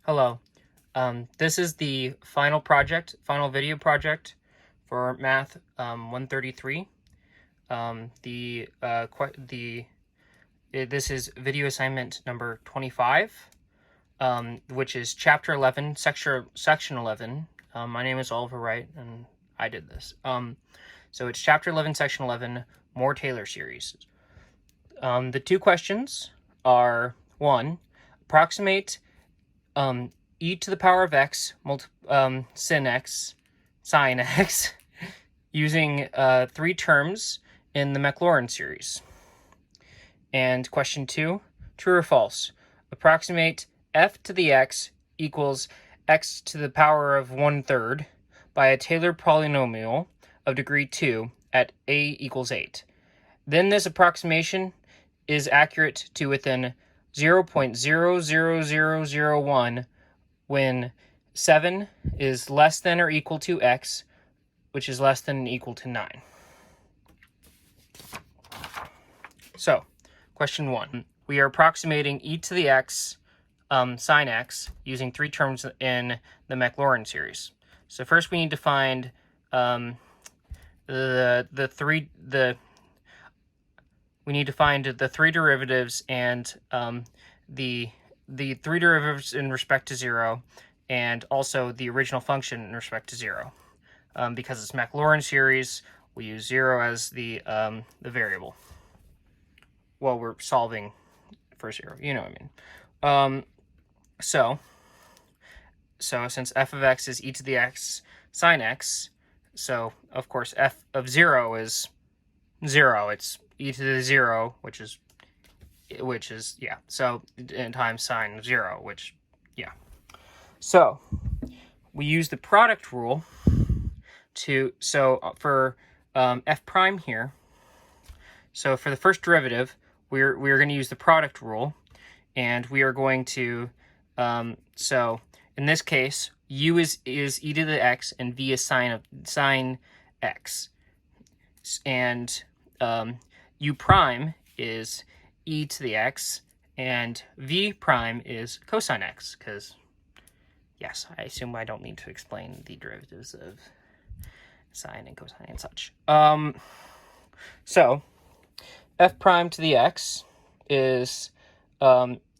Hello. This is the final video project for Math 133. This is video assignment number 25, which is Chapter 11, Section 11. My name is Oliver Wright, and I did this. So it's Chapter 11, Section 11, More Taylor series. The two questions are, 1, approximate e to the power of x sin x using three terms in the Maclaurin series. And question 2, true or false? Approximate f to the x equals x to the power of 1/3 by a Taylor polynomial of degree 2 at a equals 8. Then this approximation is accurate to within 0.00001 when 7 is less than or equal to x, which is less than or equal to 9. So, question 1. We are approximating e to the x sine x using three terms in the Maclaurin series. So first we need to find the three derivatives and the three derivatives in respect to 0, and also the original function in respect to 0. Because it's Maclaurin series, we use 0 as the variable. Well, we're solving for 0, you know what I mean. So since f of x is e to the x sine x, so of course f of 0 is 0. It's e to the 0, which is yeah. So in times sine of 0, which yeah. So we use the product rule for f prime here. So for the first derivative, we're going to use the product rule, and we are going to so in this case, u is e to the x and v is sine x, and u prime is e to the x and v prime is cosine x, because yes, I assume I don't need to explain the derivatives of sine and cosine and such. So f prime to the x is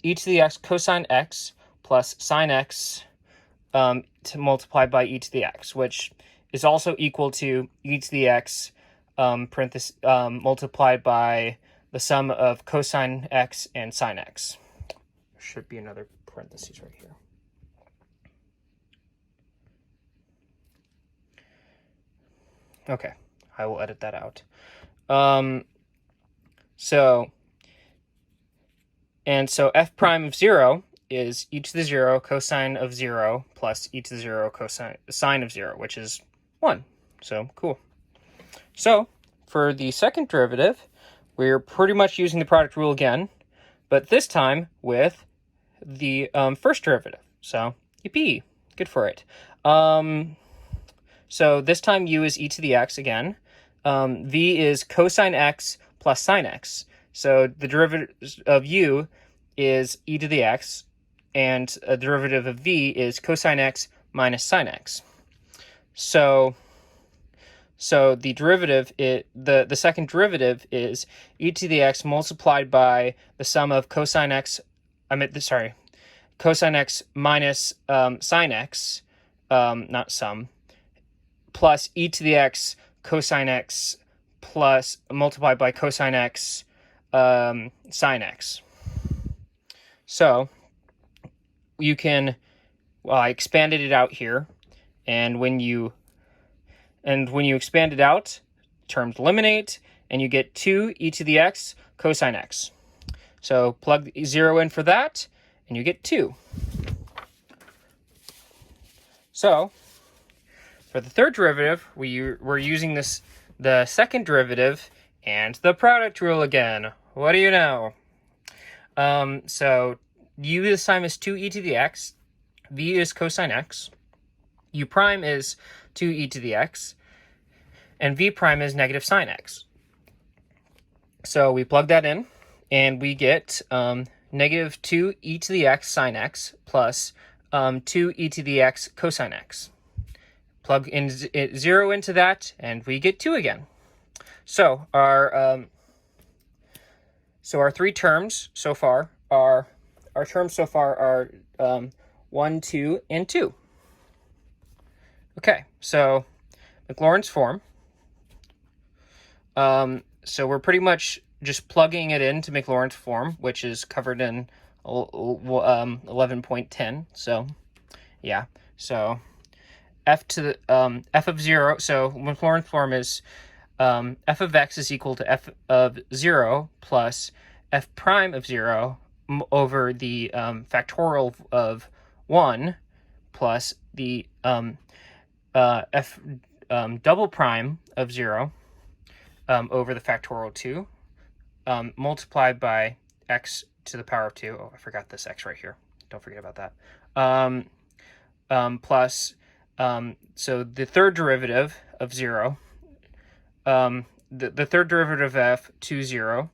e to the x cosine x plus sine x multiplied by e to the x, which is also equal to e to the x multiplied by the sum of cosine x and sine x. There should be another parentheses right here. Okay, I will edit that out. So f prime of 0 is e to the 0 cosine of 0 plus e to the 0 sine of 0, which is 1. So cool. So for the second derivative, we're pretty much using the product rule again, but this time with the first derivative. So yippee, good for it. So this time u is e to the x again. V is cosine x plus sine x. So the derivative of u is e to the x, and a derivative of v is cosine x minus sine x. So the derivative, the second derivative is e to the x multiplied by the sum of cosine x minus sine x, not sum, plus e to the x cosine x plus multiplied by cosine x sine x. So you can, I expanded it out here, and when you expand it out, terms eliminate, and you get 2 e to the x cosine x. So plug 0 in for that, and you get 2. So for the third derivative, we're using the second derivative and the product rule again. What do you know? So u this time is 2 e to the x, v is cosine x, u prime is 2 e to the x, and v prime is negative sine x. So we plug that in, and we get negative 2 e to the x sine x plus 2 e to the x cosine x. Plug in 0 into that, and we get 2 again. So our three terms so far are 1, 2, and 2. Okay, so Maclaurin's form. So we're pretty much just plugging it into Maclaurin's form, which is covered in 11.10. So yeah, so f of 0. So Maclaurin's form is f of x is equal to f of 0 plus f prime of 0 over the factorial of 1 plus the f double prime of 0 over the factorial 2 multiplied by x to the power of 2. Oh, I forgot this x right here. Don't forget about that. Plus, so the third derivative of 0, the third derivative of f to 0,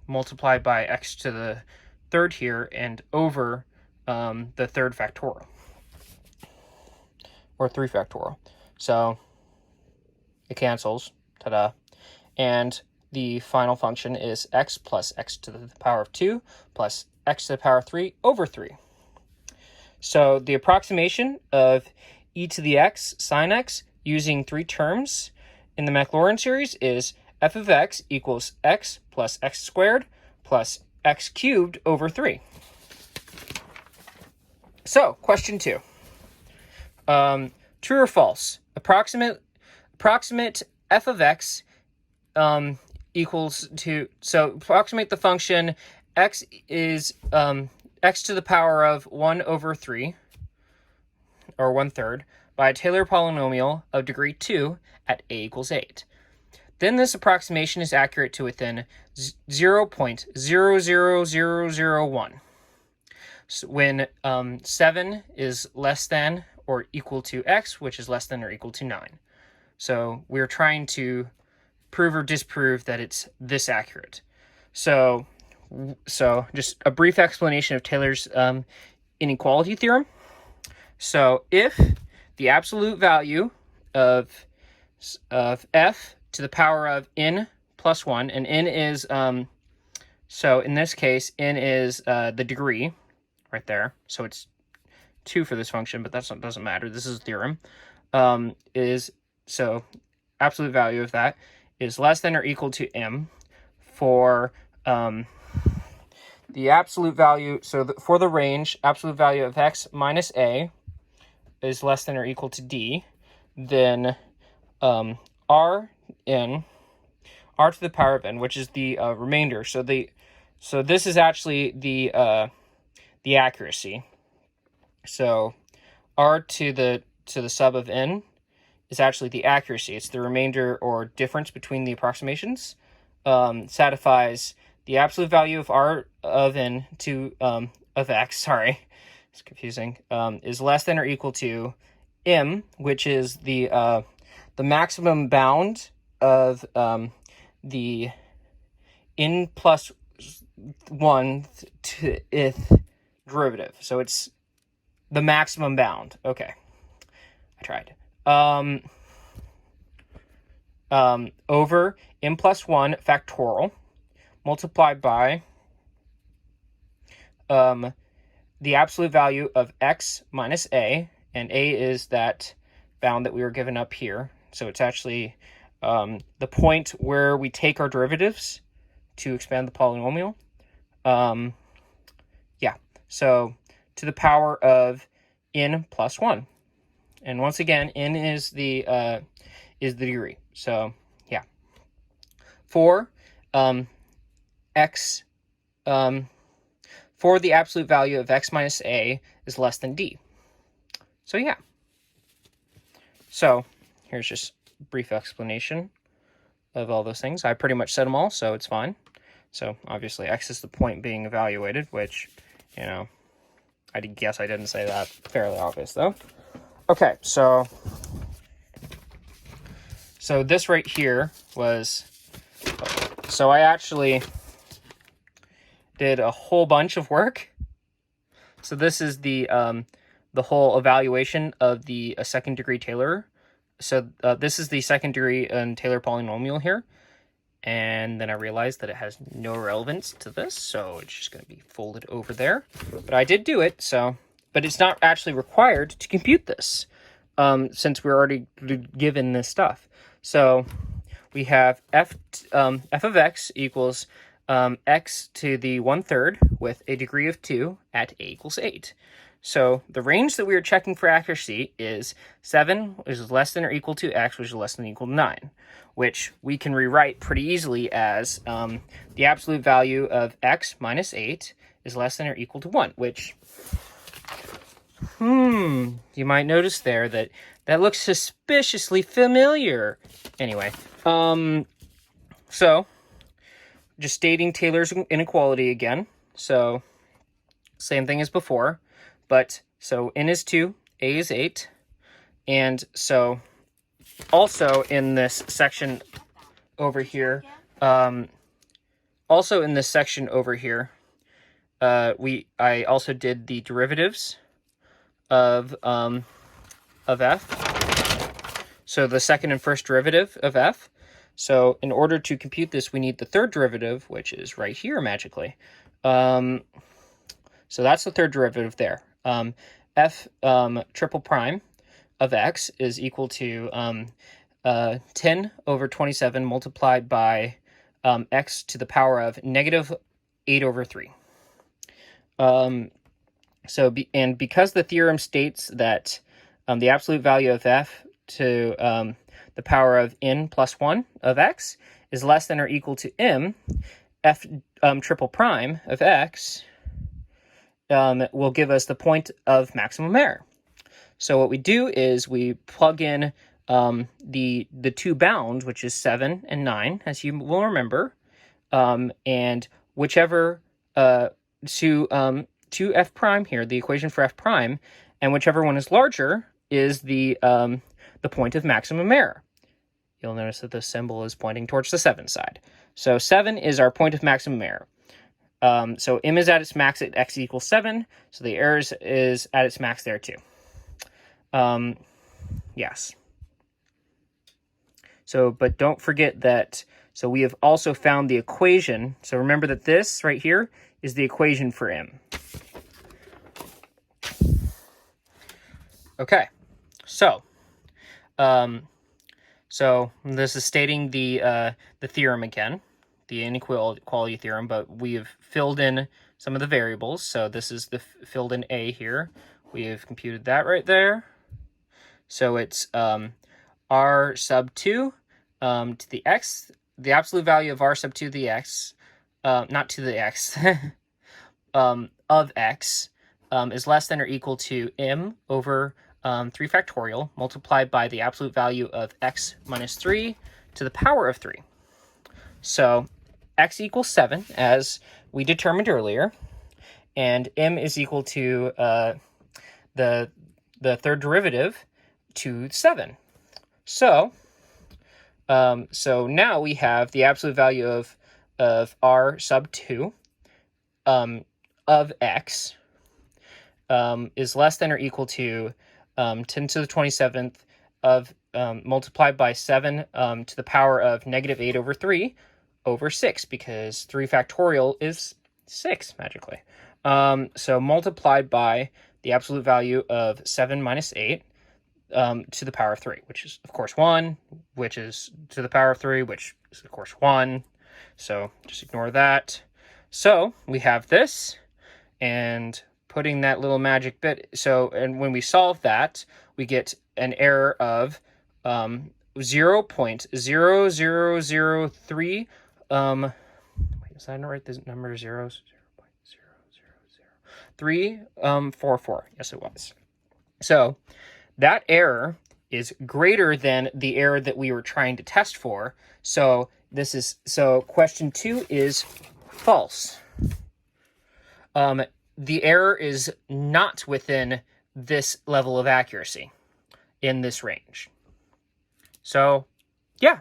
multiplied by x to the third here and over the third factorial, or 3 factorial. So it cancels, ta-da. And the final function is x plus x to the power of 2 plus x to the power of 3 over 3. So the approximation of e to the x sine x using 3 terms in the Maclaurin series is f of x equals x plus x squared plus x cubed over 3. So, question 2. True or false? Approximate f of x equals to, so approximate the function x is x to the power of 1 over 3, or 1/3, by a Taylor polynomial of degree 2 at a equals 8. Then this approximation is accurate to within 0.00001. So when 7 is less than or equal to x, which is less than or equal to 9. So we're trying to prove or disprove that it's this accurate. So just a brief explanation of Taylor's inequality theorem. So if the absolute value of f to the power of n plus 1, and n is, so in this case, n is the degree right there. So it's 2 for this function, but that doesn't matter. This is a theorem. So absolute value of that is less than or equal to m for the absolute value. So for the range, absolute value of x minus a is less than or equal to d, then r to the power of n, which is the remainder. So this is actually the accuracy. So r to the sub of n is actually the accuracy. It's the remainder or difference between the approximations. Satisfies the absolute value of r of n to of x. Sorry, it's confusing. Is less than or equal to m, which is the maximum bound of the n plus 1th derivative. So it's the maximum bound. Okay, I tried. Over n plus 1 factorial multiplied by the absolute value of x minus a, and a is that bound that we were given up here. So it's actually the point where we take our derivatives to expand the polynomial. Yeah, so to the power of n plus 1. And once again, n is the degree. So yeah, for x for the absolute value of x minus a is less than d. So yeah. So here's just a brief explanation of all those things. I pretty much said them all, so it's fine. So obviously x is the point being evaluated, which, you know, I guess I didn't say that. Fairly obvious though. Okay, so this right here was, so I actually did a whole bunch of work. So this is the whole evaluation of the second degree Taylor. So this is the second degree Taylor polynomial here. And then I realized that it has no relevance to this, so it's just going to be folded over there. But I did do it, so... But it's not actually required to compute this, since we're already given this stuff. So we have f of x equals x to the 1/3 with a degree of 2 at a equals 8. So the range that we are checking for accuracy is 7, which is less than or equal to x, which is less than or equal to 9, which we can rewrite pretty easily as the absolute value of x minus 8 is less than or equal to 1, which, you might notice there that looks suspiciously familiar. Anyway, so just stating Taylor's inequality again. So same thing as before. But so n is 2, a is 8, and so also in this section over here, I also did the derivatives of f. So the second and first derivative of f. So in order to compute this, we need the third derivative, which is right here magically. So that's the third derivative there. F triple prime of x is equal to 10 over 27 multiplied by x to the power of negative 8 over 3. Because the theorem states that the absolute value of f to the power of n plus 1 of x is less than or equal to m, f triple prime of x will give us the point of maximum error. So what we do is we plug in the two bounds, which is 7 and 9, as you will remember, and whichever to f prime here, the equation for f prime, and whichever one is larger is the point of maximum error. You'll notice that the symbol is pointing towards the 7 side. So 7 is our point of maximum error. So m is at its max at x equals 7, so the error is at its max there too. Yes. So, but don't forget that, so we have also found the equation. So remember that this right here is the equation for m. Okay, so this is stating the theorem again, the inequality theorem, but we have filled in some of the variables. So this is the filled in a here. We have computed that right there. So it's r sub 2 to the x, the absolute value of r sub 2 to the x, not to the x, of x is less than or equal to m over 3 factorial multiplied by the absolute value of x minus 3 to the power of 3. So x equals 7, as we determined earlier, and m is equal to the third derivative to 7. So now we have the absolute value of r sub 2 of x is less than or equal to 10 to the 27th of multiplied by 7 to the power of negative 8 over 3 over 6, because 3 factorial is 6 magically. So multiplied by the absolute value of 7 minus 8 to the power of 3, which is of course 1, which is to the power of 3, which is of course 1. So just ignore that. So we have this, and putting that little magic bit. So, and when we solve that, we get an error of 0.0003. Wait, is that not right? This number 0.0000344. Yes, it was. So that error is greater than the error that we were trying to test for. So question 2 is false. The error is not within this level of accuracy in this range. So, yeah.